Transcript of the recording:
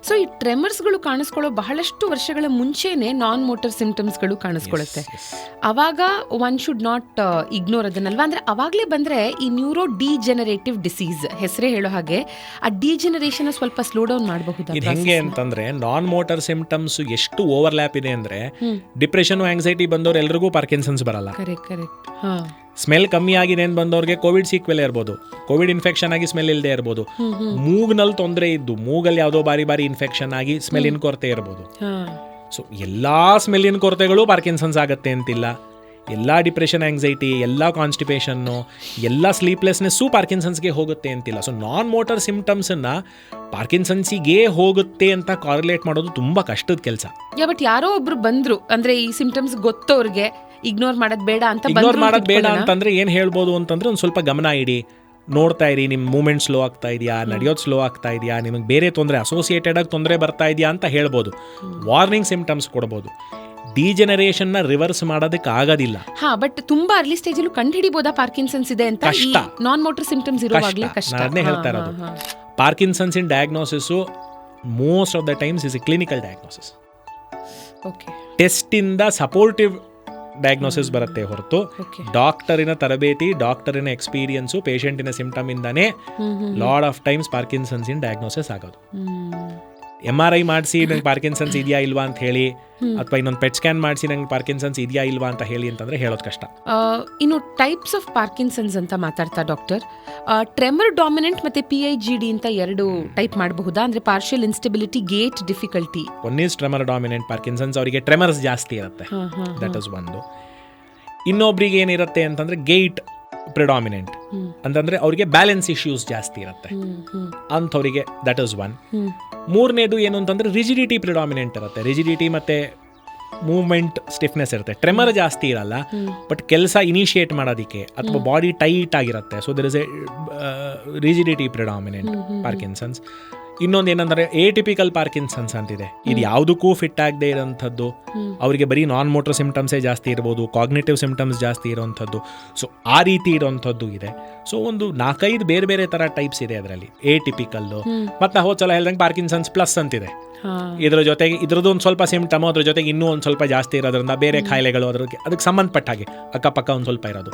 So ಈ ಟ್ರೆಮರ್ಸ್ಗಳು ಕಾಣಿಸ್ಕೊಳ್ಳೋ ಬಹಳಷ್ಟು ವರ್ಷಗಳ ಮುಂಚೆನೆ ನಾನ್ ಮೋಟರ್ ಸಿಂಪ್ಟಮ್ಸ್ಗಳು ಕಾಣಿಸ್ಕೊಳ್ಳುತ್ತೆ. ಅವಾಗ ಒನ್ ಶುಡ್ ನಾಟ್ ಇಗ್ನೋರ್ ಅದನ್ನಲ್ವಾ? ಅಂದ್ರೆ ಅವಾಗಲೇ ಬಂದ್ರೆ ಈ ನ್ಯೂರೋ ಡಿಜೆನರೇಟಿವ್ ಡಿಸೀಸ್ ಹೆಸರೇ ಹೇಳೋ ಹಾಗೆ ಆ ಡಿಜೆನರೇಷನ್ ಸ್ವಲ್ಪ ಸ್ಲೋ ಡೌನ್ ಮಾಡಬಹುದು. ಇದು ಹೆಂಗೆ ಅಂತಂದ್ರೆ ನಾನ್ ಮೋಟರ್ ಸಿಂಪ್ಟಮ್ಸ್ ಎಷ್ಟು ಓವರ್ಲ್ಯಾಪ್ ಇದೆ ಅಂದ್ರೆ ಡಿಪ್ರೆಷನ್ ಆಂಗ್ಸೈಟಿ ಬಂದವ್ರು ಎಲ್ರಿಗೂ ಪಾರ್ಕಿನ್ಸನ್ಸ್ ಬರಲ್ಲ. ಸ್ಮೆಲ್ ಕಮ್ಮಿ ಆಗಿದೆ ಅಂತ ಬಂದವ್ರಿಗೆ ಕೋವಿಡ್ ಸೀಕ್ವೆಲ್ ಇರ್ಬೋದು, ಕೋವಿಡ್ ಇನ್ಫೆಕ್ಷನ್ ಆಗಿ ಸ್ಮೆಲ್ ಇಲ್ಲದೆ ಇರ್ಬೋದು, ಮೂಗ್ನಲ್ಲಿ ತೊಂದರೆ ಇದ್ದು ಮೂಗಲ್ಲಿ ಯಾವುದೋ ಬಾರಿ ಇನ್ಫೆಕ್ಷನ್ ಆಗಿ ಸ್ಮೆಲ್ಲಿನ ಕೊರತೆ ಇರ್ಬೋದು. ಸೊ ಎಲ್ಲಾ ಸ್ಮೆಲ್ಲಿನ ಕೊರತೆಗಳು ಪಾರ್ಕಿನ್ಸನ್ಸ್ ಆಗತ್ತೆ ಅಂತಿಲ್ಲ. ಎಲ್ಲ ಡಿಪ್ರೆಷನ್ ಆಂಗ್ಸೈಟಿ, ಎಲ್ಲ ಕಾನ್ಸ್ಟಿಪೇಷನ್ನು, ಎಲ್ಲ ಸ್ಲೀಪ್ಲೆಸ್ನೆಸ್ಸು ಪಾರ್ಕಿನ್ಸನ್ಸ್ಗೆ ಹೋಗುತ್ತೆ ಅಂತಿಲ್ಲ. ಸೊ ನಾನ್ ಮೋಟರ್ ಸಿಂಪ್ಟಮ್ಸನ್ನು ಪಾರ್ಕಿನ್ಸನ್ಸಿಗೆ ಹೋಗುತ್ತೆ ಅಂತ ಕಾರ್ಲೇಟ್ ಮಾಡೋದು ತುಂಬ ಕಷ್ಟದ ಕೆಲಸ. ಬಟ್ ಯಾರೋ ಒಬ್ರು ಬಂದ್ರು ಅಂದ್ರೆ ಈ ಸಿಂಪ್ಟಮ್ಸ್ ಗೊತ್ತವ್ರಿಗೆ ಇಗ್ನೋರ್ ಮಾಡೋದು ಬೇಡ ಅಂತಂದ್ರೆ ಏನು ಹೇಳ್ಬೋದು ಅಂತಂದ್ರೆ ಒಂದು ಸ್ವಲ್ಪ ಗಮನ ಇಡಿ, ನೋಡ್ತಾ ಇರಿ, ನಿಮ್ಮ ಮೂವ್ಮೆಂಟ್ ಸ್ಲೋ ಆಗ್ತಾ ಇದೆಯಾ, ನಡೆಯೋದು ಸ್ಲೋ ಆಗ್ತಾ ಇದೆಯಾ, ನಿಮಗೆ ಬೇರೆ ತೊಂದರೆ ಅಸೋಸಿಯೇಟೆಡ್ ಆಗಿ ತೊಂದರೆ ಬರ್ತಾ ಇದೆಯಾ ಅಂತ ಹೇಳ್ಬೋದು. ವಾರ್ನಿಂಗ್ ಸಿಂಪ್ಟಮ್ಸ್ ಕೊಡ್ಬೋದು. ಡಿಜೆನರೇಷನ್ ನ ರಿವರ್ಸ್ ಮಾಡೋದಕ್ಕೆ ಆಗೋದಿಲ್ಲ. ಬಟ್ ತುಂಬಾ ಅರ್ಲಿ ಸ್ಟೇಜ್ ಅಲ್ಲಿ ಕಂಡು ಹಿಡಿಬೋದಾ ಪಾರ್ಕಿನ್ಸನ್ಸ್ ಇದೆ ಅಂತ? ನಾನ್ ಮೋಟರ್ ಸಿಂಪ್ಟಮ್ಸ್ ಇರುವಾಗಲೇ ಕಷ್ಟ. ನಾನೇ ಹೇಳ್ತಾ ಇರೋದು Parkinson's in diagnosis most of the times is A clinical diagnosis. Test ಇಂದ ಸಪೋರ್ಟಿವ್ ಡಯಾಗ್ನೋಸಿಸ್ ಬರುತ್ತೆ ಹೊರತು ಡಾಕ್ಟರಿನ ತರಬೇತಿ, ಡಾಕ್ಟರಿನ ಎಕ್ಸ್ಪೀರಿಯನ್ಸು, ಪೇಷಂಟಿನ ಸಿಂಪ್ಟಮ್ ಇಂದಾನೆ lot of times Parkinson's in diagnosis ಆಗೋದು. MRI ಮಾಡಿಸಿ ನಂಗೆ ಪಾರ್ಕಿನ್ಸನ್ಸ್ ಇದೆಯಾ ಇಲ್ವಾ ಅಂತ ಹೇಳಿ, ಅಥವಾ ಇನ್ನೊಂದು ಪೆಟ್ ಸ್ಕ್ಯಾನ್ ಮಾಡಿಸಿ ನಂಗೆ ಪಾರ್ಕಿನ್ಸನ್ಸ್ ಇದೆಯಾ ಇಲ್ವಾ ಅಂತ ಹೇಳಿ ಅಂತಂದ್ರೆ ಹೇಳೋದು ಕಷ್ಟ. ಇನ್ನು ಟೈಪ್ಸ್ ಆಫ್ ಪಾರ್ಕಿನ್ಸನ್ಸ್ ಅಂತ ಮಾತಾಡ್ತಾ ಡಾಕ್ಟರ್, ಟ್ರೆಮರ್ ಡಾಮಿನೆಂಟ್ ಮತ್ತೆ PIGD ಅಂತ ಎರಡು ಟೈಪ್ ಮಾಡಬಹುದಾ? ಅಂದ್ರೆ partial instability, gate difficulty. One is tremor dominant Parkinson's, ಅವರಿಗೆ ಟ್ರೆಮರ್ಸ್ ಜಾಸ್ತಿ ಇರುತ್ತೆ, ದಟ್ ಇಸ್ ಒಂದು. ಇನ್ನೊಬ್ರಿಗೆ ಏನಿರುತ್ತೆ ಅಂತಂದ್ರೆ ಗೇಟ್ ಪ್ರಿಡಾಮಿನೆಂಟ್ ಅಂತಂದ್ರೆ ಅವರಿಗೆ ಬ್ಯಾಲೆನ್ಸ್ ಇಶ್ಯೂಸ್ ಜಾಸ್ತಿ ಇರುತ್ತೆ ಅಂಥವರಿಗೆ, ದಟ್ ಇಸ್ ಒನ್. ಮೂರನೇದು ಏನು ಅಂತಂದ್ರೆ ರಿಜಿಡಿಟಿ ಪ್ರಿಡಾಮಿನೆಂಟ್ ಇರುತ್ತೆ. ರಿಜಿಡಿಟಿ ಮತ್ತೆ ಮೂವ್ಮೆಂಟ್ ಸ್ಟಿಫ್ನೆಸ್ ಇರುತ್ತೆ. ಟ್ರೆಮರ್ ಜಾಸ್ತಿ ಇರಲ್ಲ, ಬಟ್ ಕೆಲಸ ಇನಿಷಿಯೇಟ್ ಮಾಡೋದಕ್ಕೆ ಅಥವಾ ಬಾಡಿ ಟೈಟ್ ಆಗಿರುತ್ತೆ. So there is a rigidity predominant Parkinson's. ಇನ್ನೊಂದು ಏನಂದ್ರೆ ಎಟಿಪಿಕಲ್ ಪಾರ್ಕಿನ್ಸನ್ಸ್ ಅಂತಿದೆ. ಇದು ಯಾವುದಕ್ಕೂ ಫಿಟ್ ಆಗದೆ ಇರೋಂಥದ್ದು, ಅವರಿಗೆ ಬರೀ ನಾನ್ ಮೋಟರ್ ಸಿಂಪ್ಟಮ್ಸೇ ಜಾಸ್ತಿ ಇರ್ಬೋದು, ಕಾಗ್ನೇಟಿವ್ ಸಿಂಪ್ಟಮ್ಸ್ ಜಾಸ್ತಿ ಇರೋವಂಥದ್ದು. ಸೊ ಆ ರೀತಿ ಇರೋವಂಥದ್ದು ಇದೆ. ಸೊ ಒಂದು 4-5 ಬೇರೆ ಬೇರೆ ಥರ ಟೈಪ್ಸ್ ಇದೆ ಅದರಲ್ಲಿ. ಎಟಿಪಿಕಲ್ಲು ಮತ್ತು ನಾವು ಹೋದ ಸಲ ಹೇಳ್ದಂಗೆ ಪಾರ್ಕಿನ್ಸನ್ಸ್ ಪ್ಲಸ್ ಅಂತಿದೆ. ಇದ್ರ ಜೊತೆಗೆ ಇದ್ರದ್ದು ಒಂದು ಸ್ವಲ್ಪ ಸಿಂಪ್ಟಮ್, ಅದ್ರ ಜೊತೆಗೆ ಇನ್ನೂ ಒಂದು ಸ್ವಲ್ಪ ಜಾಸ್ತಿ ಇರೋದ್ರಿಂದ ಬೇರೆ ಕಾಯಿಲೆಗಳು ಅದಕ್ಕೆ ಸಂಬಂಧಪಟ್ಟ ಹಾಗೆ ಅಕ್ಕಪಕ್ಕ ಒಂದು ಸ್ವಲ್ಪ ಇರೋದು.